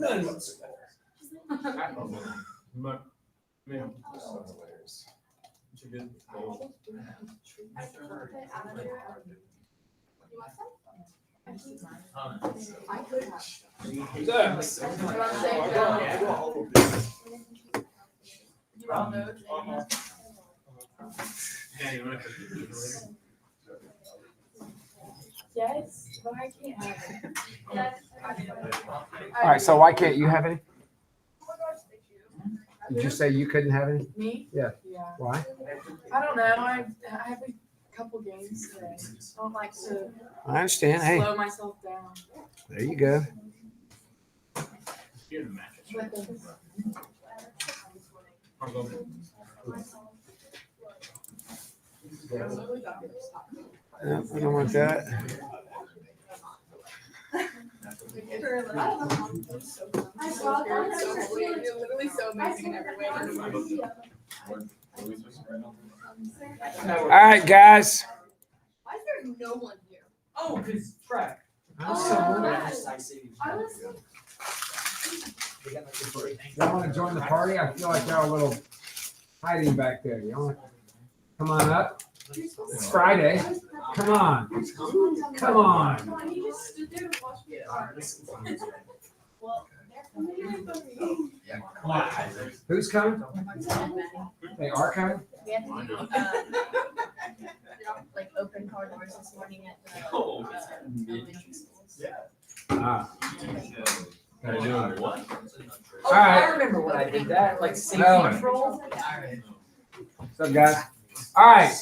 None whatsoever. Yes, but I can't have it. All right, so why can't you have any? Did you say you couldn't have any? Me? Yeah. Yeah. Why? I don't know. I have a couple games today. I don't like to I understand. Hey, slow myself down. there you go. No, I don't want that. You're literally so amazing in every way. All right, guys. Why is there no one here? Oh, because track. I'm Y'all want to join the party? I feel like y'all a little hiding back there. You want to come on up? It's Friday. Come on. Come on. You just stood there and watched me. Who's coming? They are coming? We had to do, like open car doors this morning at the elementary schools. Ah. What? All right. I remember when I did that, like safety Oh. control. What's up, guys? All right.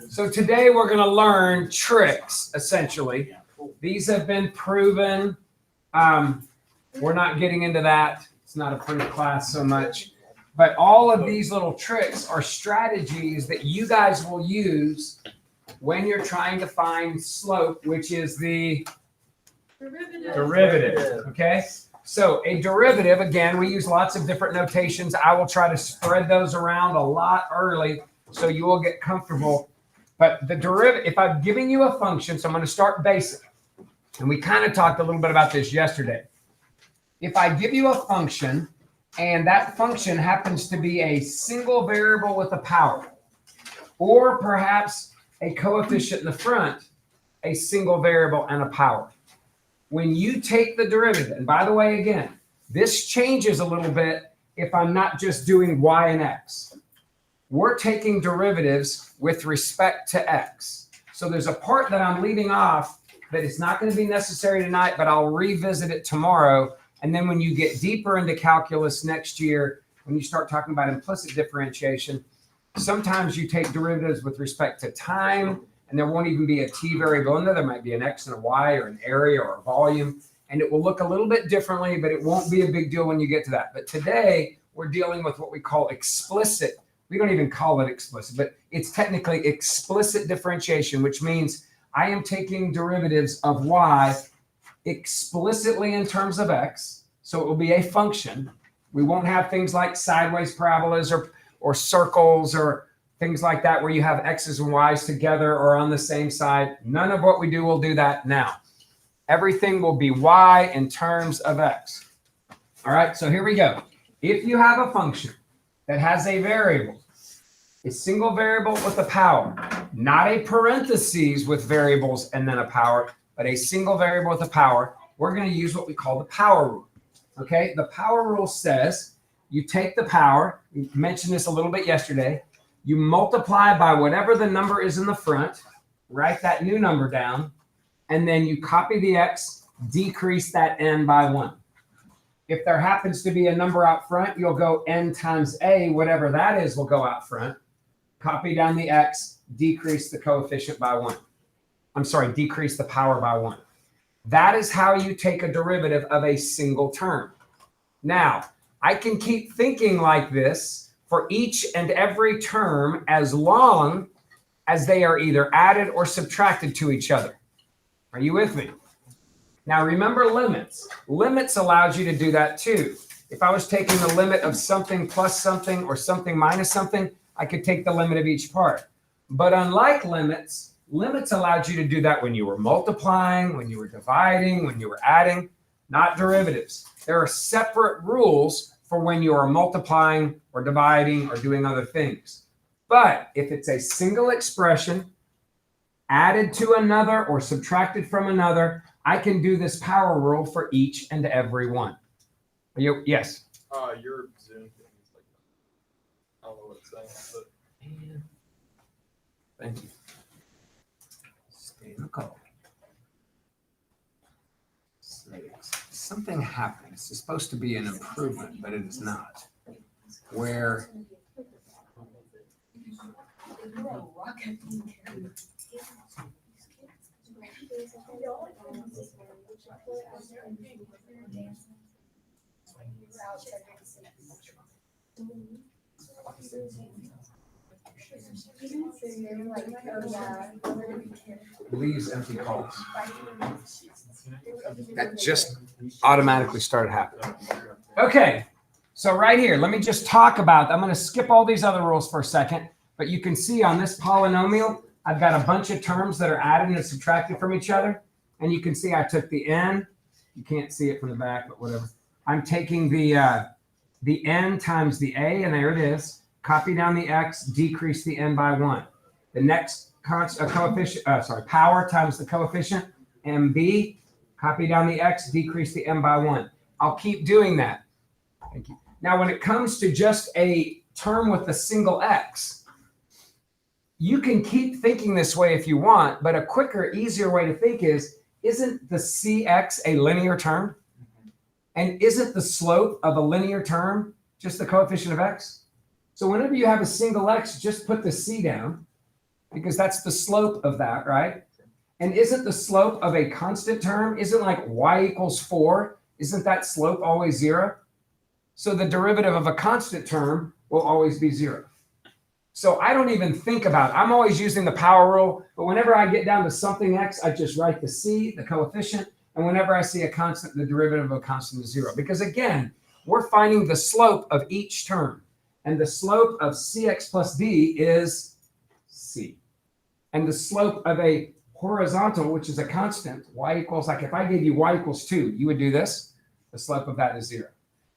So today we're going to learn tricks, essentially. These have been proven. We're not getting into that. It's not a proof class so much. But all of these little tricks are strategies that you guys will use when you're trying to find slope, which is the derivative. Okay? So a derivative, again, we use lots of different notations. I will try to spread those around a lot early so you will get comfortable. But the derivative, if I'm giving you a function, so I'm going to start basic. And we kind of talked a little bit about this yesterday. If I give you a function and that function happens to be a single variable with a power, or perhaps a coefficient in the front, a single variable and a power. When you take the derivative, and by the way, again, this changes a little bit if I'm not just doing y and x. We're taking derivatives with respect to x. So there's a part that I'm leaving off that is not going to be necessary tonight, but I'll revisit it tomorrow. And then when you get deeper into calculus next year, when you start talking about implicit differentiation, sometimes you take derivatives with respect to time, and there won't even be a t variable in there. There might be an x and a y or an area or a volume, and it will look a little bit differently, but it won't be a big deal when you get to that. But today, we're dealing with what we call explicit. We don't even call it explicit, but it's technically explicit differentiation, which means I am taking derivatives of y explicitly in terms of x. So it will be a function. We won't have things like sideways parabolas or circles or things like that where you have x's and y's together or on the same side. None of what we do will do that now. Everything will be y in terms of x. All right, so here we go. If you have a function that has a variable, a single variable with a power, not a parentheses with variables and then a power, but a single variable with a power, we're going to use what we call the power rule. Okay, the power rule says you take the power, we mentioned this a little bit yesterday, you multiply by whatever the number is in the front, write that new number down, and then you copy the x, decrease that n by 1. If there happens to be a number out front, you'll go n times a, whatever that is will go out front, copy down the x, decrease the coefficient by 1. I'm sorry, decrease the power by 1. That is how you take a derivative of a single term. Now, I can keep thinking like this for each and every term as long as they are either added or subtracted to each other. Are you with me? Now, remember limits. Limits allows you to do that too. If I was taking the limit of something plus something or something minus something, I could take the limit of each part. But unlike limits, limits allowed you to do that when you were multiplying, when you were dividing, when you were adding. not derivatives. There are separate rules for when you are multiplying or dividing or doing other things. But if it's a single expression added to another or subtracted from another, I can do this power rule for each and every one. Yes? Your Zoom thing is like, I don't know what it's saying, but. Thank you. Stay in the call. Something happened. It's supposed to be an improvement, but it is not. Where leaves empty calls. That just automatically started happening. Okay, so right here, let me just talk about, I'm going to skip all these other rules for a second, but you can see on this polynomial, I've got a bunch of terms that are added and subtracted from each other. And you can see I took the n. You can't see it from the back, but whatever. I'm taking the n times the a, and there it is. Copy down the x, decrease the n by 1. The next coefficient, power times the coefficient, mb. Copy down the x, decrease the m by 1. I'll keep doing that. Thank you. Now, when it comes to just a term with a single x, you can keep thinking this way if you want, but a quicker, easier way to think is, isn't the cx a linear term? And isn't the slope of a linear term just the coefficient of x? So whenever you have a single x, just put the c down, because that's the slope of that, right? And isn't the slope of a constant term, isn't like y equals 4, isn't that slope always 0? So the derivative of a constant term will always be 0. So I don't even think about it. I'm always using the power rule, but whenever I get down to something x, I just write the c, the coefficient, and whenever I see a constant, the derivative of a constant is 0. Because again, we're finding the slope of each term, and the slope of cx plus d is c. And the slope of a horizontal, which is a constant, y equals, like if I gave you y equals 2, you would do this. The slope of that is 0.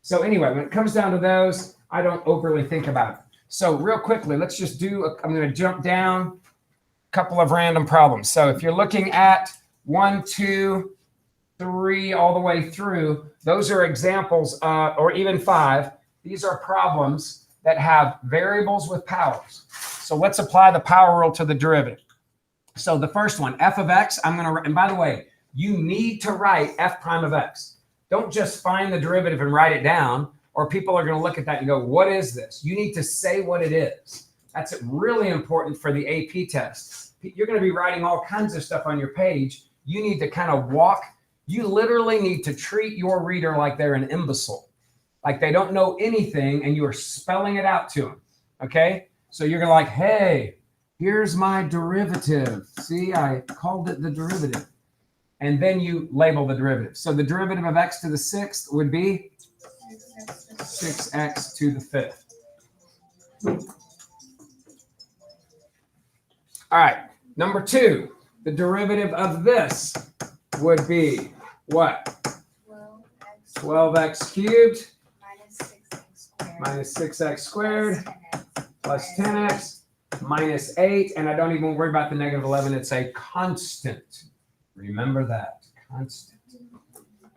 So anyway, when it comes down to those, I don't overly think about it. So real quickly, let's just do, I'm going to jump down a couple of random problems. So if you're looking at 1, 2, 3, all the way through, those are examples, or even 5. These are problems that have variables with powers. So let's apply the power rule to the derivative. So the first one, f of x, I'm going to, and by the way, you need to write f prime of x. Don't just find the derivative and write it down, or people are going to look at that and go, what is this? You need to say what it is. That's really important for the AP test. You're going to be writing all kinds of stuff on your page. You need to kind of walk. You literally need to treat your reader like they're an imbecile, like they don't know anything, and you are spelling it out to them. Okay? So you're going to like, hey, here's my derivative. See, I called it the derivative. And then you label the derivative. So the derivative of x to the 6th would be 6x to the 5th. All right, number 2, the derivative of this would be what? 12x cubed minus 6x squared plus 10x minus 8. And I don't even worry about the negative 11. It's a constant. Remember that, constant.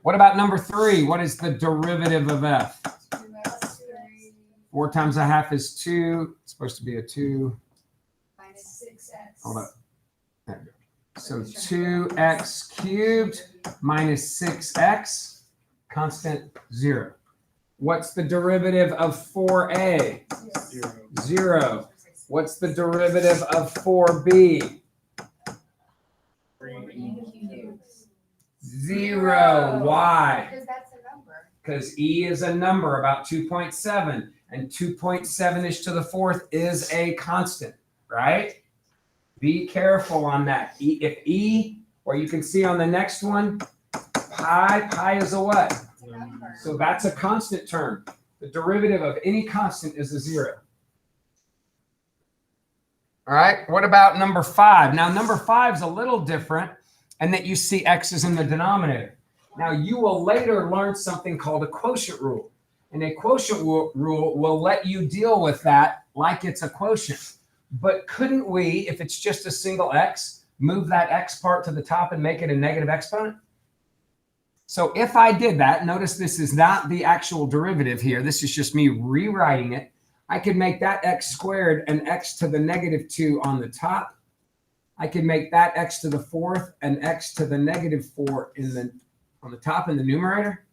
What about number 3? What is the derivative of f? 4 times a half is 2. It's supposed to be a 2. Minus 6x. Hold up. There we go. So 2x cubed minus 6x, constant 0. What's the derivative of 4a? 0. What's the derivative of 4b? 0. Why? Because that's a number. Because e is a number, about 2.7, and 2.7ish to the 4th is a constant, right? Be careful on that. If e, or you can see on the next one, pi is a what? Number. So that's a constant term. The derivative of any constant is a 0. All right, what about number 5? Now, number 5 is a little different, and that you see x is in the denominator. Now, you will later learn something called a quotient rule. And a quotient rule will let you deal with that like it's a quotient. But couldn't we, if it's just a single x, move that x part to the top and make it a negative exponent? So if I did that, notice this is not the actual derivative here. This is just me rewriting it. I could make that x squared an x to the negative 2 on the top. I could make that x to the 4th an x to the negative 4 on the top in the numerator.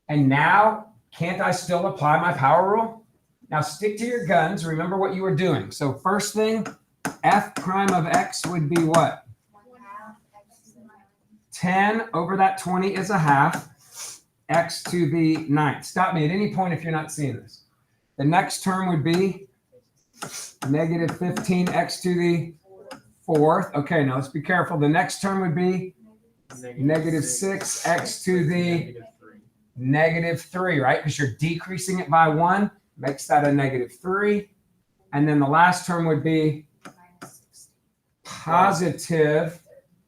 And now, can't I still apply my power rule? Now stick to your guns. Remember what you were doing. So first thing, f prime of x would be what? 10 over that 20 is a half, x to the 9th. Stop me at any point if you're not seeing this. The next term would be negative 15 x to the 4th. Okay, now let's be careful. The next term would be negative 6 x to the negative 3, right? Because you're decreasing it by 1, makes that a negative 3. And then the last term would be positive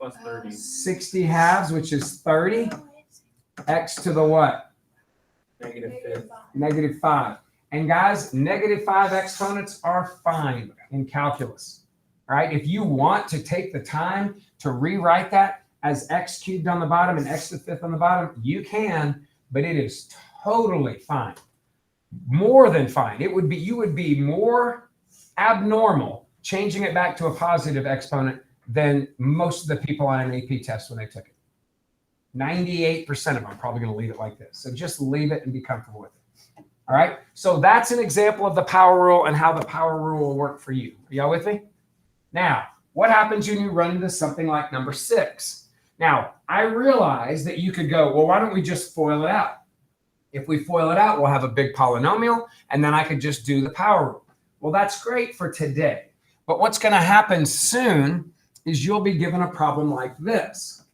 Plus 30. 60 halves, which is 30, x to the what? Negative 5. And guys, negative 5 exponents are fine in calculus. All right, if you want to take the time to rewrite that as x cubed on the bottom and x to the 5th on the bottom, you can, but it is totally fine. More than fine. You would be more abnormal changing it back to a positive exponent than most of the people on an AP test when they took it. 98% of them are probably going to leave it like this. So just leave it and be comfortable with it. All right. So that's an example of the power rule and how the power rule will work for you. Are y'all with me? Now, what happens when you run into something like number 6? Now, I realize that you could go, well, why don't we just FOIL it out? If we FOIL it out, we'll have a big polynomial, and then I could just do the power rule. Well, that's great for today. But what's going to happen soon is you'll be given a problem like this.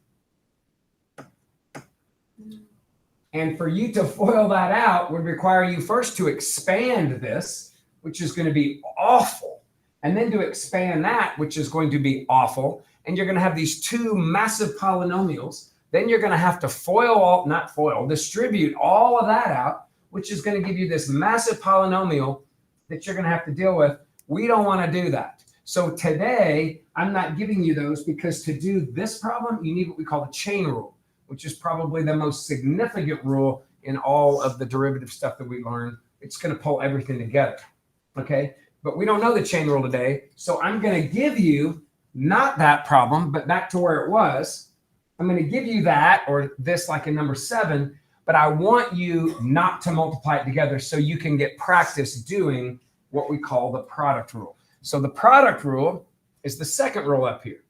And for you to FOIL that out would require you first to expand this, which is going to be awful, and then to expand that, which is going to be awful. And you're going to have these two massive polynomials. Then you're going to have to distribute all of that out, which is going to give you this massive polynomial that you're going to have to deal with. We don't want to do that. So today, I'm not giving you those because to do this problem, you need what we call the chain rule, which is probably the most significant rule in all of the derivative stuff that we learned. It's going to pull everything together, okay? But we don't know the chain rule today, so I'm going to give you not that problem, but back to where it was. I'm going to give you that or this like in number 7, but I want you not to multiply it together so you can get practice doing what we call the product rule. So the product rule is the second rule up here.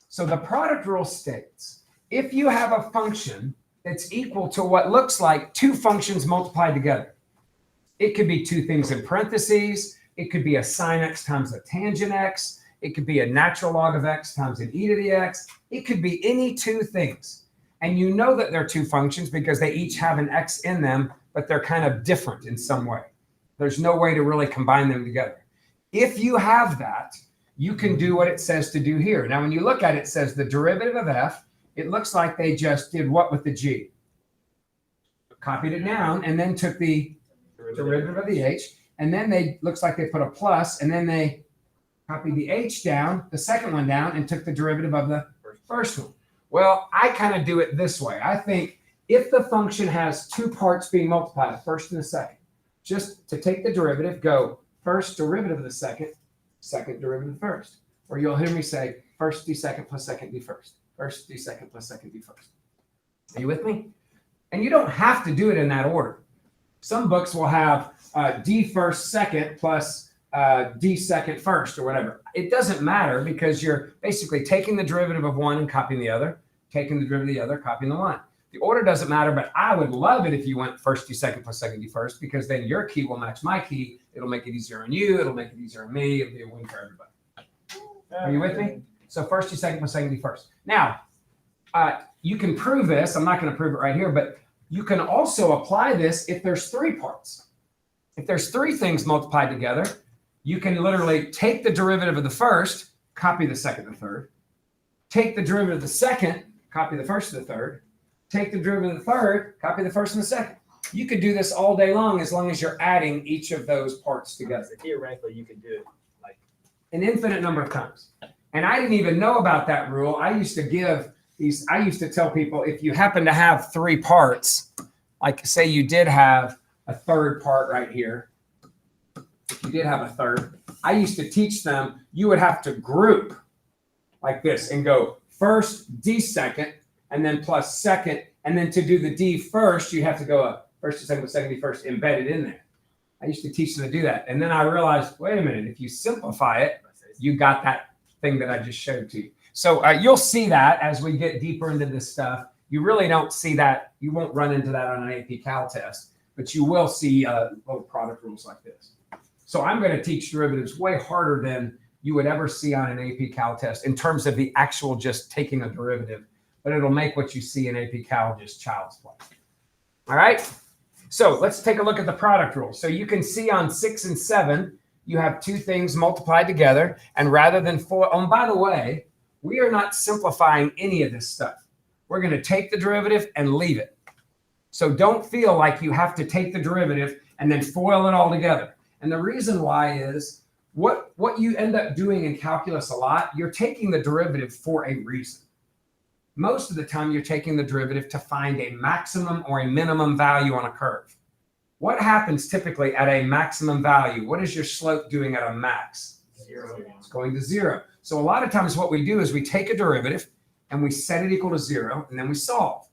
So the product rule states, if you have a function that's equal to what looks like two functions multiplied together, it could be two things in parentheses, it could be a sine x times a tangent x, it could be a natural log of x times an e to the x, it could be any two things. And you know that they're two functions because they each have an x in them, but they're kind of different in some way. There's no way to really combine them together. If you have that, you can do what it says to do here. Now, when you look at it, it says the derivative of f, it looks like they just did what with the g? Copied it down and then took the derivative of the h, and then looks like they put a plus, and then they copied the h down, the second one down, and took the derivative of the first one. Well, I kind of do it this way. I think if the function has two parts being multiplied, the first and the second, just to take the derivative, go first derivative of the second, second derivative of the first. Or you'll hear me say first d second plus second d first. First d second plus second d first. Are you with me? And you don't have to do it in that order. Some books will have d first second plus d second first or whatever. It doesn't matter because you're basically taking the derivative of one and copying the other, taking the derivative of the other, copying the one. The order doesn't matter, but I would love it if you went first d second plus second d first, because then your key will match my key. It'll make it easier on you. It'll make it easier on me. It'll be a win for everybody. Are you with me? So first d second plus second d first. Now, you can prove this. I'm not going to prove it right here, but you can also apply this if there's three parts. If there's three things multiplied together, you can literally take the derivative of the first, copy the second and the third, take the derivative of the second, copy the first and the third, take the derivative of the third, copy the first and the second. You could do this all day long as you're adding each of those parts together. So theoretically, you could do it like An infinite number of times. And I didn't even know about that rule. I used to tell people, if you happen to have three parts, like say you did have a third part right here. If you did have a third, I used to teach them you would have to group like this and go first, D second, and then plus second. And then to do the D first, you have to go up first to second, second D first, embedded in there. I used to teach them to do that. And then I realized, wait a minute, if you simplify it, you got that thing that I just showed to you. So you'll see that as we get deeper into this stuff. You really don't see that. You won't run into that on an AP Cal test, but you will see little product rules like this. So I'm going to teach derivatives way harder than you would ever see on an AP Cal test in terms of the actual just taking a derivative, but it'll make what you see in AP Cal just child's play. All right. So let's take a look at the product rule. So you can see on 6 and 7, you have two things multiplied together, and rather than 4, oh, and by the way, we are not simplifying any of this stuff. We're going to take the derivative and leave it. So don't feel like you have to take the derivative and then FOIL it all together. And the reason why is what you end up doing in calculus a lot, you're taking the derivative for a reason. Most of the time, you're taking the derivative to find a maximum or a minimum value on a curve. What happens typically at a maximum value? What is your slope doing at a max? 0. It's going to 0. So a lot of times what we do is we take a derivative and we set it equal to 0, and then we solve.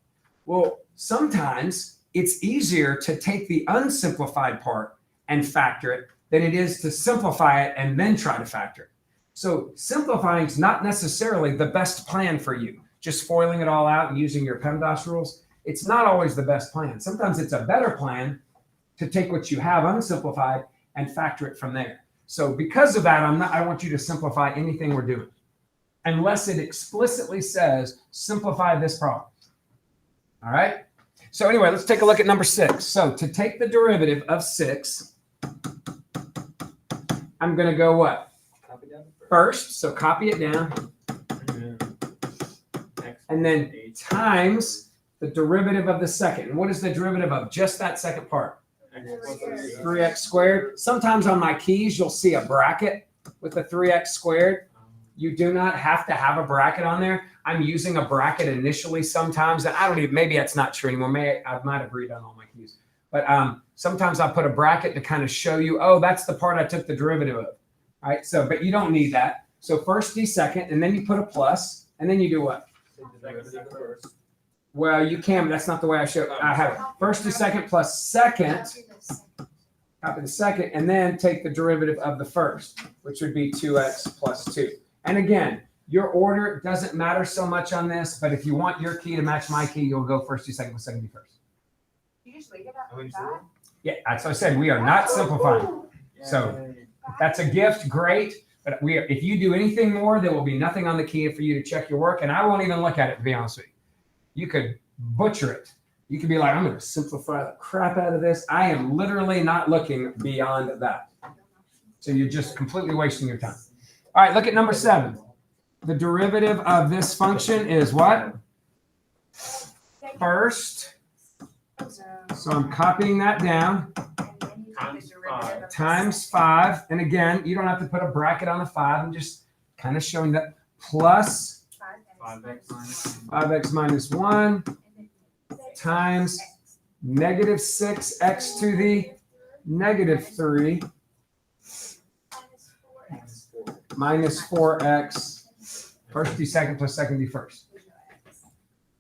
Well, sometimes it's easier to take the unsimplified part and factor it than it is to simplify it and then try to factor it. So simplifying is not necessarily the best plan for you. Just foiling it all out and using your PEMDAS rules, it's not always the best plan. Sometimes it's a better plan to take what you have unsimplified and factor it from there. So because of that, I want you to simplify anything we're doing, unless it explicitly says simplify this problem. All right. So anyway, let's take a look at number 6. So to take the derivative of 6, I'm going to go what? Copy down First, so copy it down. And then times the derivative of the second. And what is the derivative of just that second part? 3x squared. Sometimes on my keys, you'll see a bracket with the 3x squared. You do not have to have a bracket on there. I'm using a bracket initially sometimes, and I don't even, maybe that's not true anymore. I might have redone all my keys. But sometimes I put a bracket to kind of show you, oh, that's the part I took the derivative of. All right, so, but you don't need that. So first D second, and then you put a plus, and then you do what? Well, you can, but that's not the way I have it. First to second plus second, copy the second, and then take the derivative of the first, which would be 2x plus 2. And again, your order doesn't matter so much on this, but if you want your key to match my key, you'll go first to second plus second to first. You just leave it at that? Yeah, that's what I said. We are not simplifying. So if that's a gift, great. But if you do anything more, there will be nothing on the key for you to check your work, and I won't even look at it, to be honest with you. You could butcher it. You could be like, I'm going to simplify the crap out of this. I am literally not looking beyond that. So you're just completely wasting your time. All right, look at number 7. The derivative of this function is what? First. So I'm copying that down. Times 5. And again, you don't have to put a bracket on the 5. I'm just kind of showing that plus 5x minus 1 times negative 6x to the negative 3 minus 4x first d second plus second d first.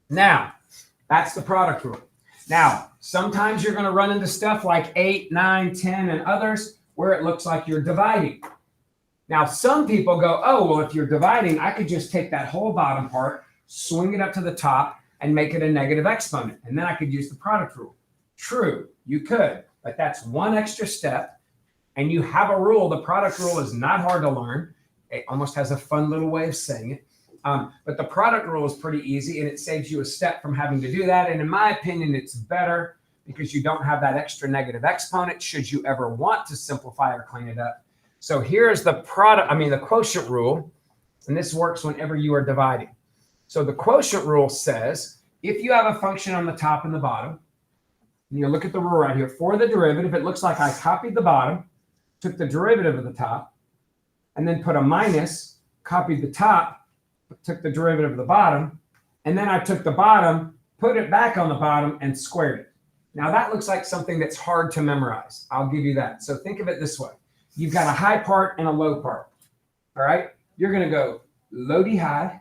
Now, that's the product rule. Now, sometimes you're going to run into stuff like 8, 9, 10, and others where it looks like you're dividing. Now, some people go, oh, well, if you're dividing, I could just take that whole bottom part, swing it up to the top, and make it a negative exponent. And then I could use the product rule. True, you could, but that's one extra step. And you have a rule. The product rule is not hard to learn. It almost has a fun little way of saying it. But the product rule is pretty easy, and it saves you a step from having to do that. And in my opinion, it's better because you don't have that extra negative exponent should you ever want to simplify or clean it up. So here's the quotient rule, and this works whenever you are dividing. So the quotient rule says if you have a function on the top and the bottom, and you look at the rule right here, for the derivative, it looks like I copied the bottom, took the derivative of the top, and then put a minus, copied the top, took the derivative of the bottom, and then I took the bottom, put it back on the bottom, and squared it. Now that looks like something that's hard to memorize. I'll give you that. So think of it this way. You've got a high part and a low part. All right? You're going to go low d high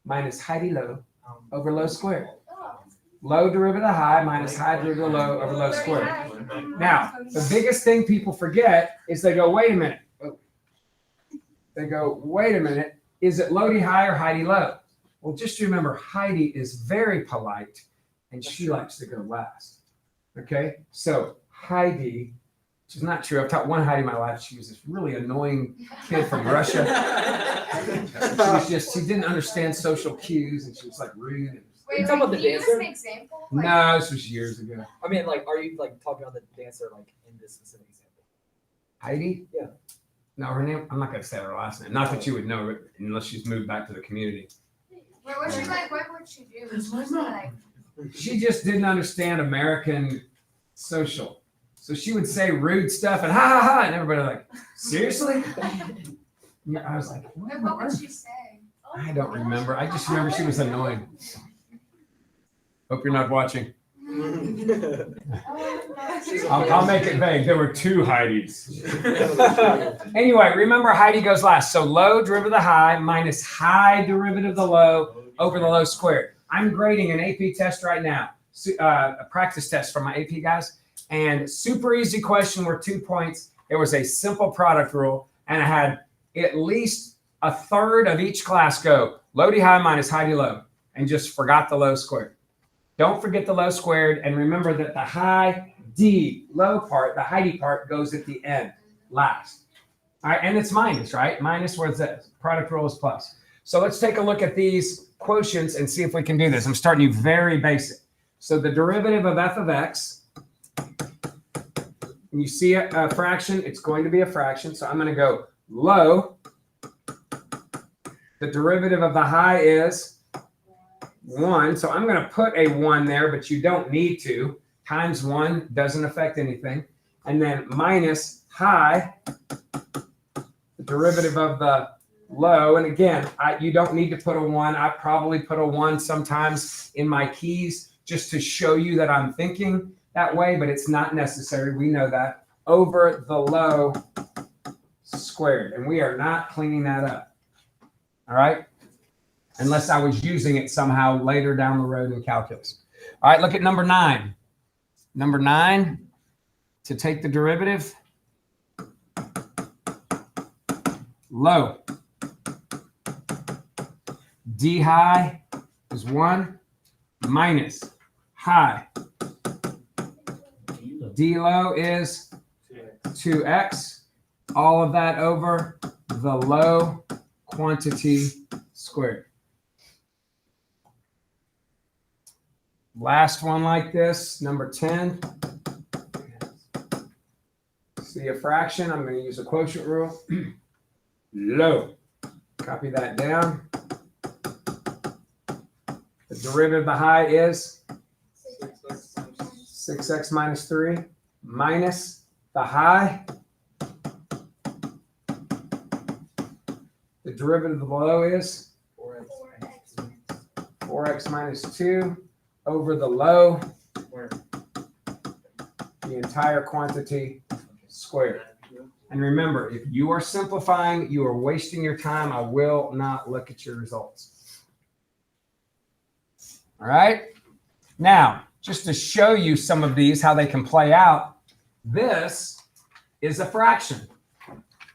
minus high d low over low squared. Low derivative of high minus high derivative of low over low squared. Now, the biggest thing people forget is they go, wait a minute. They go, wait a minute. Is it low d high or high d low? Well, just remember, Heidi is very polite, and she likes to go last. Okay? So Heidi, which is not true. I've taught one Heidi in my life. She was this really annoying kid from Russia. She didn't understand social cues, and she was like rude. Wait, You talking about the can you use dancer? an example? Like, No, this was years ago. I mean, like, are you like talking about the dancer like in this specific example? Heidi? Yeah. No, her name, I'm not going to say her last name. Not that you would know it unless she's moved back to the community. Wait, what's she like? What would she do? What's she like? She just didn't understand American social. So she would say rude stuff and ha ha ha, and everybody like, seriously? Yeah, I was like, Wait, what would she say? I don't remember. I just remember she was annoying. Hope you're not watching. I'll make it vague. There were two Heidis. Anyway, remember Heidi goes last. So low derivative of the high minus high derivative of the low over the low squared. I'm grading an AP test right now, a practice test from my AP guys. And super easy question were 2 points. It was a simple product rule. And I had at least a third of each class go low d high minus high d low and just forgot the low squared. Don't forget the low squared, and remember that the high D low part, the high D part goes at the end, last. All right, and it's minus, right? Minus where it's at. Product rule is plus. So let's take a look at these quotients and see if we can do this. I'm starting you very basic. So the derivative of f of x, when you see a fraction, it's going to be a fraction. So I'm going to go low. The derivative of the high is 1. So I'm going to put a 1 there, but you don't need to. Times 1 doesn't affect anything. And then minus high, the derivative of the low. And again, you don't need to put a 1. I probably put a 1 sometimes in my keys just to show you that I'm thinking that way, but it's not necessary. We know that. Over the low squared. And we are not cleaning that up. All right? Unless I was using it somehow later down the road in calculus. All right, look at number 9. Number 9, to take the derivative, low. D high is 1 minus high. D low is 2x. All of that over the low quantity squared. Last one like this, number 10. See a fraction, I'm going to use a quotient rule. Low. Copy that down. The derivative of the high is 6x minus 3 minus the high. The derivative of the low is 4x minus 2 over the low, the entire quantity squared. And remember, if you are simplifying, you are wasting your time. I will not look at your results. All right? Now, just to show you some of these, how they can play out, this is a fraction.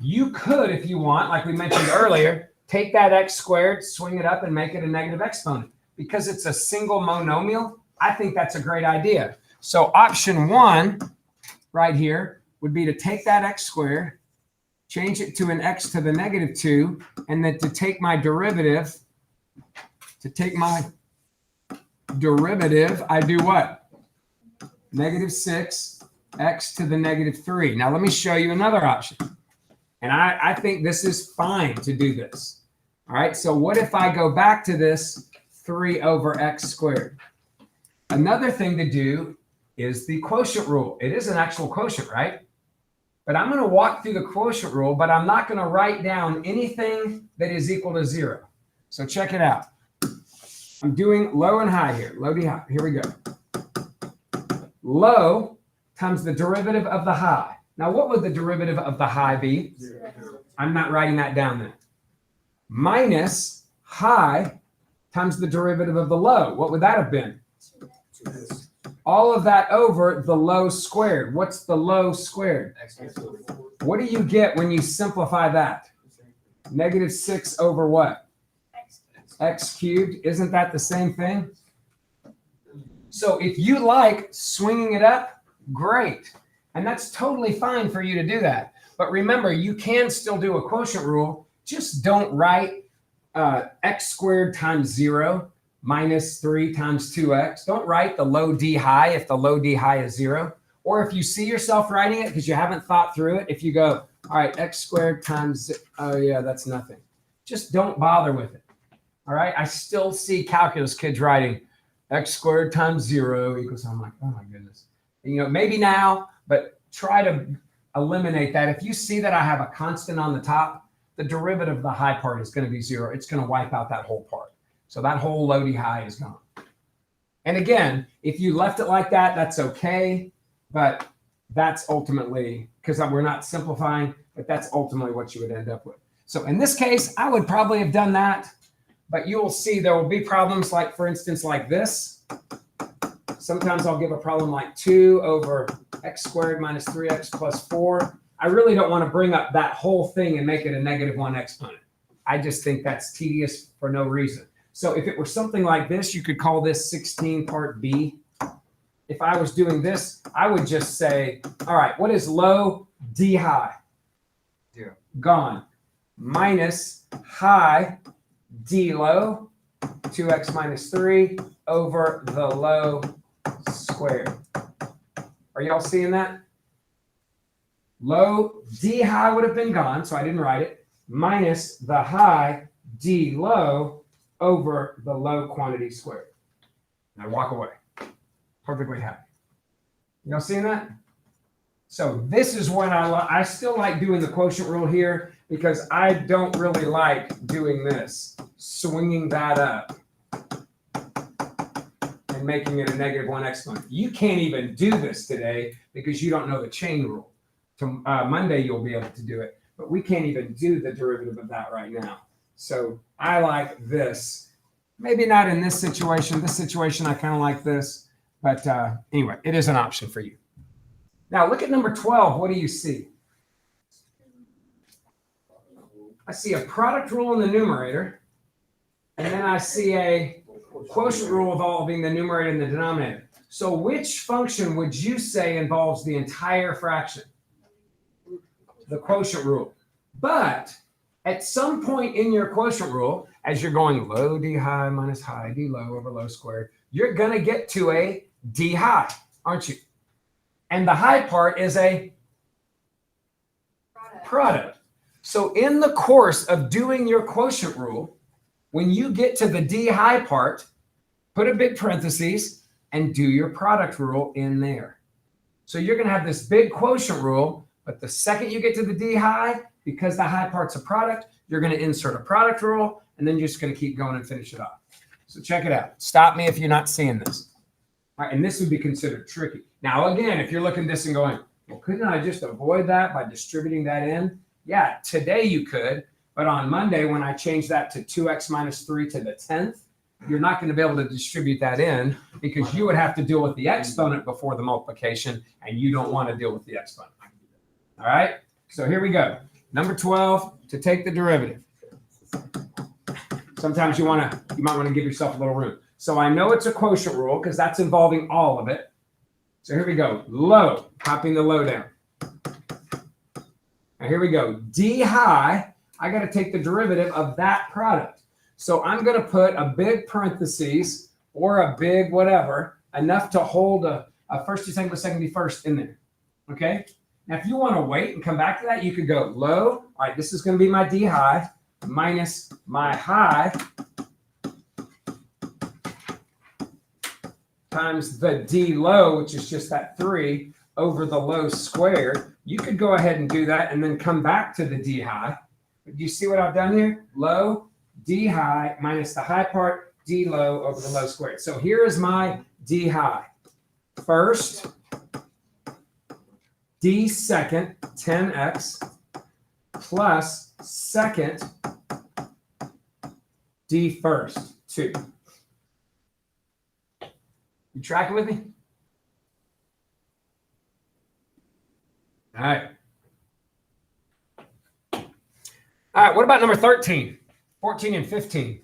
You could, if you want, like we mentioned earlier, take that x squared, swing it up, and make it a negative exponent. Because it's a single monomial, I think that's a great idea. So option 1 right here would be to take that x squared, change it to an x to the negative 2, and then to take my derivative, I do what? Negative 6, x to the negative 3. Now let me show you another option. And I think this is fine to do this. All right, so what if I go back to this 3 over x squared? Another thing to do is the quotient rule. It is an actual quotient, right? But I'm going to walk through the quotient rule, but I'm not going to write down anything that is equal to 0. So check it out. I'm doing low and high here. Low, D, high. Here we go. Low times the derivative of the high. Now, what would the derivative of the high be? 0. I'm not writing that down then. Minus high times the derivative of the low. What would that have been? All of that over the low squared. What's the low squared? What do you get when you simplify that? Negative 6 over what? X cubed. Isn't that the same thing? So if you like swinging it up, great. And that's totally fine for you to do that. But remember, you can still do a quotient rule. Just don't write x squared times 0 minus 3 times 2x. Don't write the low d high if the low d high is 0. Or if you see yourself writing it because you haven't thought through it, if you go, all right, x squared times, oh yeah, that's nothing. Just don't bother with it. All right, I still see calculus kids writing x squared times 0 equals, I'm like, oh my goodness. And, maybe now, but try to eliminate that. If you see that I have a constant on the top, the derivative of the high part is going to be 0. It's going to wipe out that whole part. So that whole low d high is gone. And again, if you left it like that, that's okay. But that's ultimately, because we're not simplifying, but that's ultimately what you would end up with. So in this case, I would probably have done that. But you will see there will be problems like, for instance, like this. Sometimes I'll give a problem like 2 over x squared minus 3x plus 4. I really don't want to bring up that whole thing and make it a negative 1 exponent. I just think that's tedious for no reason. So if it were something like this, you could call this 16 part B. If I was doing this, I would just say, all right, what is low d high? 0. Gone. Minus high d low, 2x minus 3 over the low squared. Are y'all seeing that? Low d high would have been gone, so I didn't write it, minus the high d low over the low quantity squared. Now walk away. Perfectly happy. Y'all seeing that? So this is what I still like doing the quotient rule here because I don't really like doing this, swinging that up and making it a negative 1 exponent. You can't even do this today because you don't know the chain rule. Monday you'll be able to do it, but we can't even do the derivative of that right now. So I like this. Maybe not in this situation. This situation I kind of like this, but anyway, it is an option for you. Now look at number 12. What do you see? I see a product rule in the numerator, and then I see a quotient rule involving the numerator and the denominator. So which function would you say involves the entire fraction? The quotient rule. But at some point in your quotient rule, as you're going low d high minus high d low over low squared, you're going to get to a d high, aren't you? And the high part is a product. So in the course of doing your quotient rule, when you get to the d high part, put a big parentheses and do your product rule in there. So you're going to have this big quotient rule, but the second you get to the d high, because the high part's a product, you're going to insert a product rule, and then you're just going to keep going and finish it off. So check it out. Stop me if you're not seeing this. All right, and this would be considered tricky. Now, again, if you're looking at this and going, well, couldn't I just avoid that by distributing that in? Yeah, today you could, but on Monday, when I change that to 2x minus 3 to the 10th, you're not going to be able to distribute that in because you would have to deal with the exponent before the multiplication, and you don't want to deal with the exponent. All right, so here we go. Number 12, to take the derivative. Sometimes you might want to give yourself a little room. So I know it's a quotient rule because that's involving all of it. So here we go. Low, popping the low down. Now here we go. D high, I got to take the derivative of that product. So I'm going to put a big parentheses or a big whatever, enough to hold a first to second, but second to first in there. Okay? Now, if you want to wait and come back to that, you could go low. All right, this is going to be my D high minus my high times the d low, which is just that 3, over the low squared. You could go ahead and do that and then come back to the d high. But do you see what I've done here? Low, d high, minus the high part, d low over the low squared. So here is my d high. First, d second, 10x, plus second, d first, 2. You tracking with me? All right. All right, what about number 13, 14, and 15?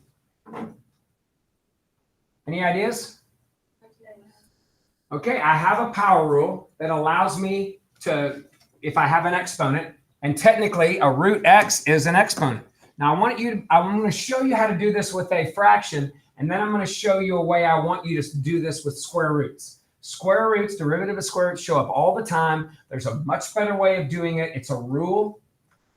Any ideas? Okay, I have a power rule that allows me to, if I have an exponent, and technically a root x is an exponent. Now I'm going to show you how to do this with a fraction, and then I'm going to show you a way I want you to do this with square roots. Square roots, derivative of square roots show up all the time. There's a much better way of doing it. It's a rule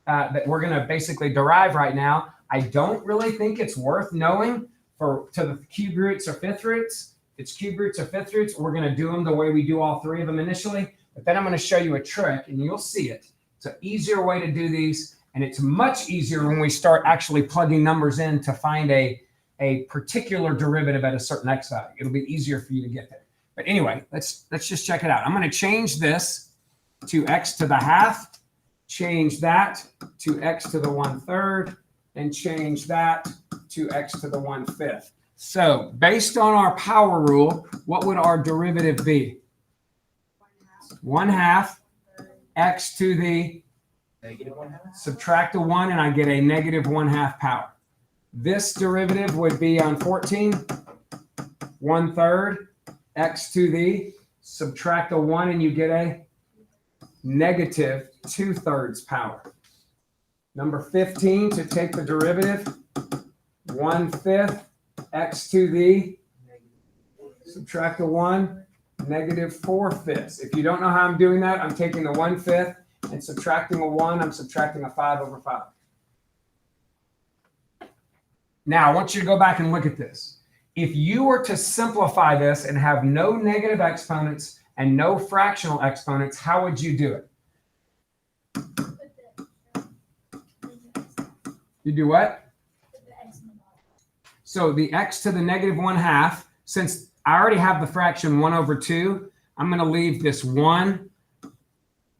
that we're going to basically derive right now. I don't really think it's worth knowing to the cube roots or fifth roots. If it's cube roots or fifth roots, we're going to do them the way we do all 3 of them initially. But then I'm going to show you a trick, and you'll see it. It's an easier way to do these, and it's much easier when we start actually plugging numbers in to find a particular derivative at a certain x value. It'll be easier for you to get there. But anyway, let's just check it out. I'm going to change this to x to the half, change that to x to the 1/3, and change that to x to the 1/5. So based on our power rule, what would our derivative be? 1/2 x to the -1/2. subtract a 1, and I get a -1/2 power. This derivative would be on 14, 1/3 x to the subtract a 1, and you get a -2/3 power. Number 15, to take the derivative, 1/5 x to the subtract a 1, -4/5. If you don't know how I'm doing that, I'm taking the 1/5 and subtracting a 1. I'm subtracting a 5/5. Now, I want you to go back and look at this. If you were to simplify this and have no negative exponents and no fractional exponents, how would you do it? You do what? So the x to the -1/2, since I already have the fraction 1/2, I'm going to leave this 1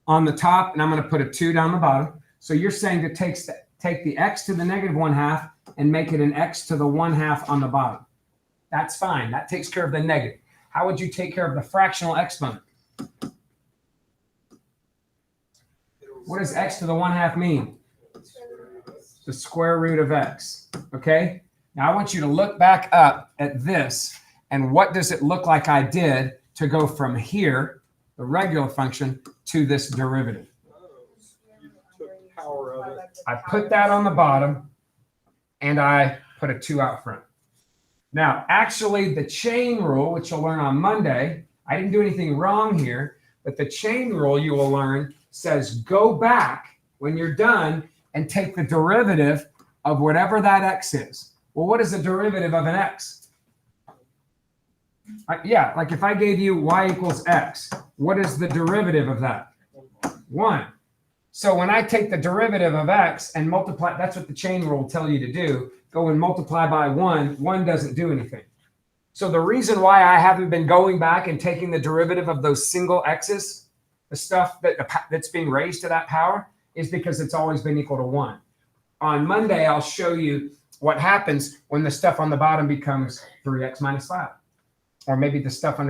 on the top, and I'm going to put a 2 down the bottom. So you're saying to take the x to the -1/2 and make it an x to the 1/2 on the bottom. That's fine. That takes care of the negative. How would you take care of the fractional exponent? What does x to the 1/2 mean? The square root of x. Okay? Now I want you to look back up at this, and what does it look like I did to go from here, the regular function, to this derivative? You took power of it. I put that on the bottom, and I put a 2 out front. Now, actually, the chain rule, which you'll learn on Monday, I didn't do anything wrong here, but the chain rule you will learn says go back when you're done and take the derivative of whatever that x is. Well, what is the derivative of an x? Yeah, like if I gave you y equals x, what is the derivative of that? 1. So when I take the derivative of x and multiply, that's what the chain rule will tell you to do. Go and multiply by 1. 1 doesn't do anything. So the reason why I haven't been going back and taking the derivative of those single x's, the stuff that's being raised to that power, is because it's always been equal to 1. On Monday, I'll show you what happens when the stuff on the bottom becomes 3x minus 5. Or maybe the stuff I'm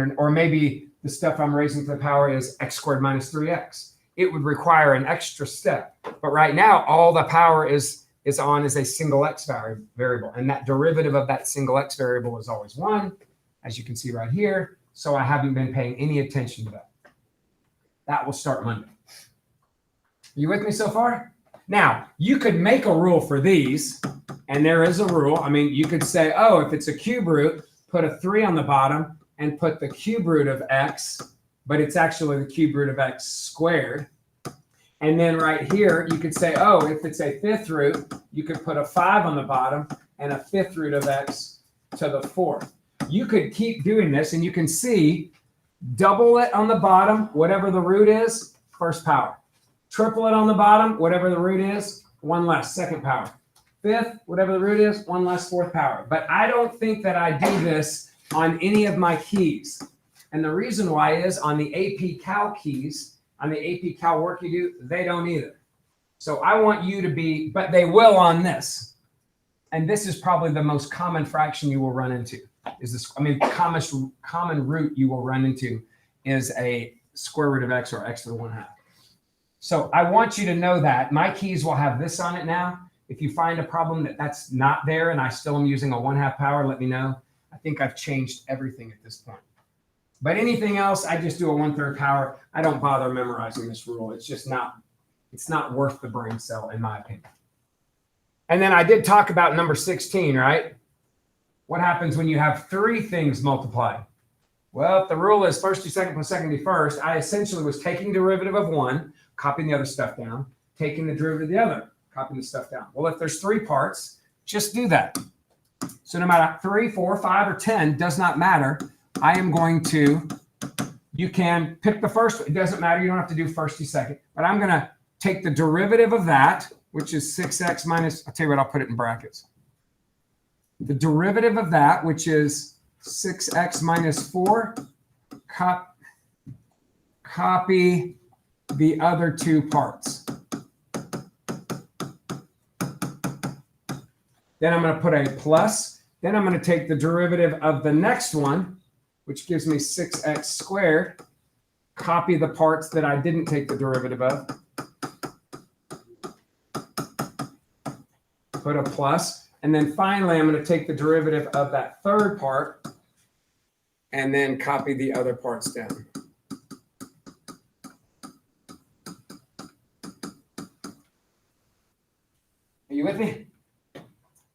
raising to the power is x squared minus 3x. It would require an extra step. But right now, all the power is on is a single x variable. And that derivative of that single x variable is always 1, as you can see right here. So I haven't been paying any attention to that. That will start Monday. You with me so far? Now, you could make a rule for these, and there is a rule. I mean, you could say, oh, if it's a cube root, put a 3 on the bottom and put the cube root of x, but it's actually the cube root of x squared. And then right here, you could say, oh, if it's a fifth root, you could put a 5 on the bottom and a fifth root of x to the 4th. You could keep doing this and you can see double it on the bottom, whatever the root is, first power. Triple it on the bottom, whatever the root is, one less, second power. Fifth, whatever the root is, one less, fourth power. But I don't think that I do this on any of my keys. And the reason why is on the AP Cal keys, on the AP Cal work you do, they don't either. So I want you to be, but they will on this. And this is probably the most common fraction you will run into. Is this, common root you will run into is a square root of x or x to the 1/2. So I want you to know that my keys will have this on it now. If you find a problem that's not there and I still am using a 1/2 power, let me know. I think I've changed everything at this point. But anything else, I just do a 1/3 power. I don't bother memorizing this rule. It's just it's not worth the brain cell in my opinion. And then I did talk about number 16, right? What happens when you have 3 things multiplied? Well, if the rule is first do second plus second do first, I essentially was taking derivative of one, copying the other stuff down, taking the derivative of the other, copying the stuff down. Well, if there's 3 parts, just do that. So no matter 3, 4, 5, or 10, does not matter. I am going to, you can pick the first one. It doesn't matter. You don't have to do first do second. But I'm going to take the derivative of that, which is 6x minus, I'll tell you what, I'll put it in brackets. The derivative of that, which is 6x minus 4, copy the other 2 parts. Then I'm going to put a plus. Then I'm going to take the derivative of the next one, which gives me 6x squared. Copy the parts that I didn't take the derivative of. Put a plus. And then finally, I'm going to take the derivative of that third part and then copy the other parts down. Are you with me?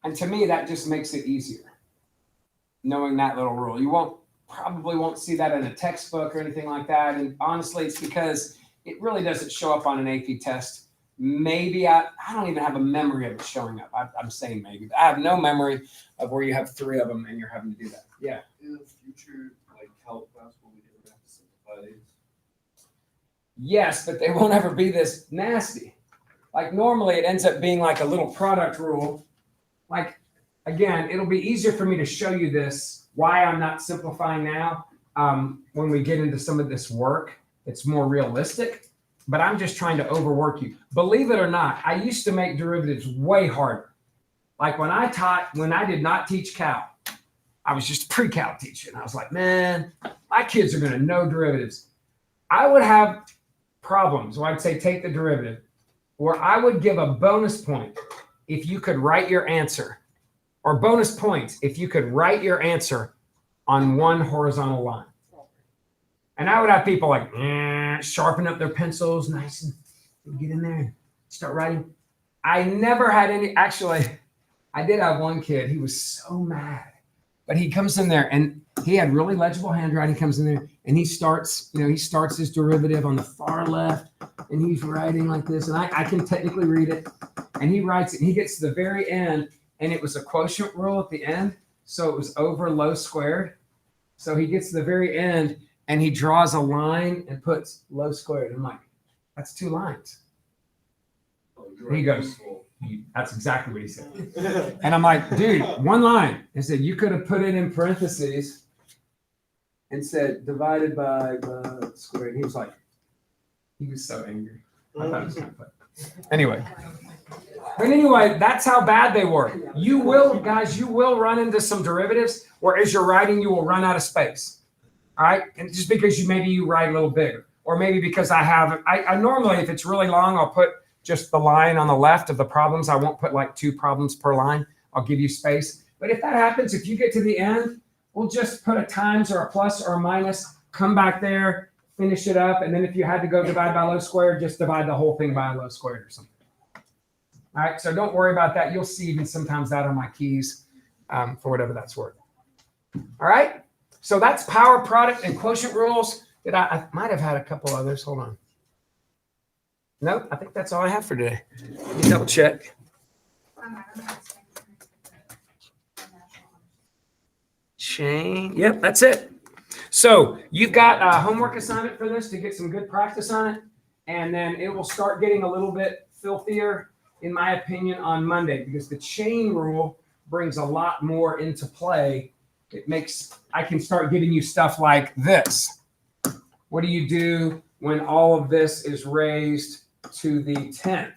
And to me, that just makes it easier, knowing that little rule. You probably won't see that in a textbook or anything like that. And honestly, it's because it really doesn't show up on an AP test. Maybe I don't even have a memory of it showing up. I'm saying maybe. But I have no memory of where you have 3 of them and you're having to do that. Yeah. In the future, like calc class, will we ever have to simplify these? Yes, but they won't ever be this nasty. Like normally it ends up being like a little product rule. Like, again, it'll be easier for me to show you this, why I'm not simplifying now when we get into some of this work. It's more realistic. But I'm just trying to overwork you. Believe it or not, I used to make derivatives way harder. Like when I did not teach Cal, I was just a pre-Cal teacher. And I was like, man, my kids are going to know derivatives. I would have problems where I'd say, take the derivative, or I would give a bonus point if you could write your answer, or bonus points if you could write your answer on one horizontal line. And I would have people like, sharpen up their pencils, nice and get in there and start writing. I never had any, actually, I did have one kid. He was so mad, but he comes in there and he had really legible handwriting. He comes in there and he starts his derivative on the far left and he's writing like this. And I can technically read it and he writes it and he gets to the very end and it was a quotient rule at the end. So it was over low squared. So he gets to the very end and he draws a line and puts low squared. I'm like, that's 2 lines. And he goes, that's exactly what he said. And I'm like, dude, 1 line. He said, you could have put it in parentheses and said divided by squared. And he was so angry. I thought it was kind of funny. Anyway, that's how bad they were. You will run into some derivatives where as you're writing, you will run out of space. All right. And just because you write a little bigger, or maybe because I normally, if it's really long, I'll put just the line on the left of the problems. I won't put like 2 problems per line. I'll give you space. But if that happens, if you get to the end, we'll just put a times or a plus or a minus, come back there, finish it up. And then if you had to go divide by low squared, just divide the whole thing by low squared or something. All right. So don't worry about that. You'll see even sometimes that on my keys for whatever that's worth. All right. So that's power, product, and quotient rules. I might have had a couple others. Hold on. Nope, I think that's all I have for today. Let me double check. chain. Yep, that's it. So you've got a homework assignment for this to get some good practice on it. And then it will start getting a little bit filthier, in my opinion, on Monday, because the chain rule brings a lot more into play. It makes, I can start giving you stuff like this. What do you do when all of this is raised to the 10th?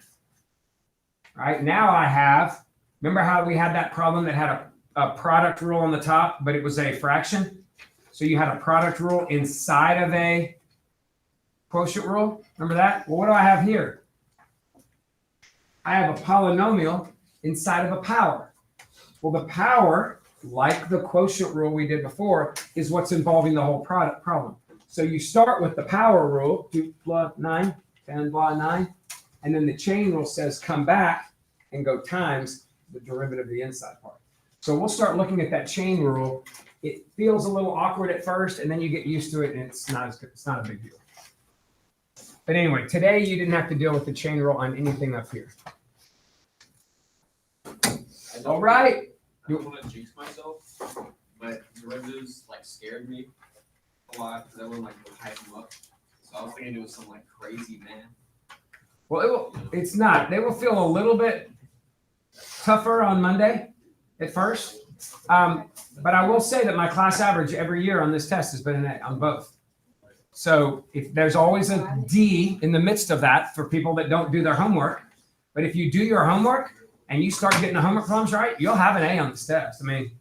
Right now I have, remember how we had that problem that had a product rule on the top, but it was a fraction? So you had a product rule inside of a quotient rule. Remember that? Well, what do I have here? I have a polynomial inside of a power. Well, the power, like the quotient rule we did before, is what's involving the whole product problem. So you start with the power rule, 2 plus 9, 10 blah 9, and then the chain rule says come back and go times the derivative of the inside part. So we'll start looking at that chain rule. It feels a little awkward at first, and then you get used to it, and it's not as good. It's not a big deal. But anyway, today you didn't have to deal with the chain rule on anything up here. All right. I don't want to jinx myself, but derivatives like scared me a lot because everyone like would hype them up. So I was thinking it was some like crazy math. Well, it's not. They will feel a little bit tougher on Monday at first. But I will say that my class average every year on this test has been an A on both. So if there's always a D in the midst of that for people that don't do their homework. But if you do your homework and you start getting the homework problems right, you'll have an A on this test. I mean,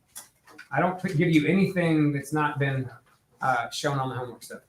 I don't give you anything that's not been shown on the homework stuff.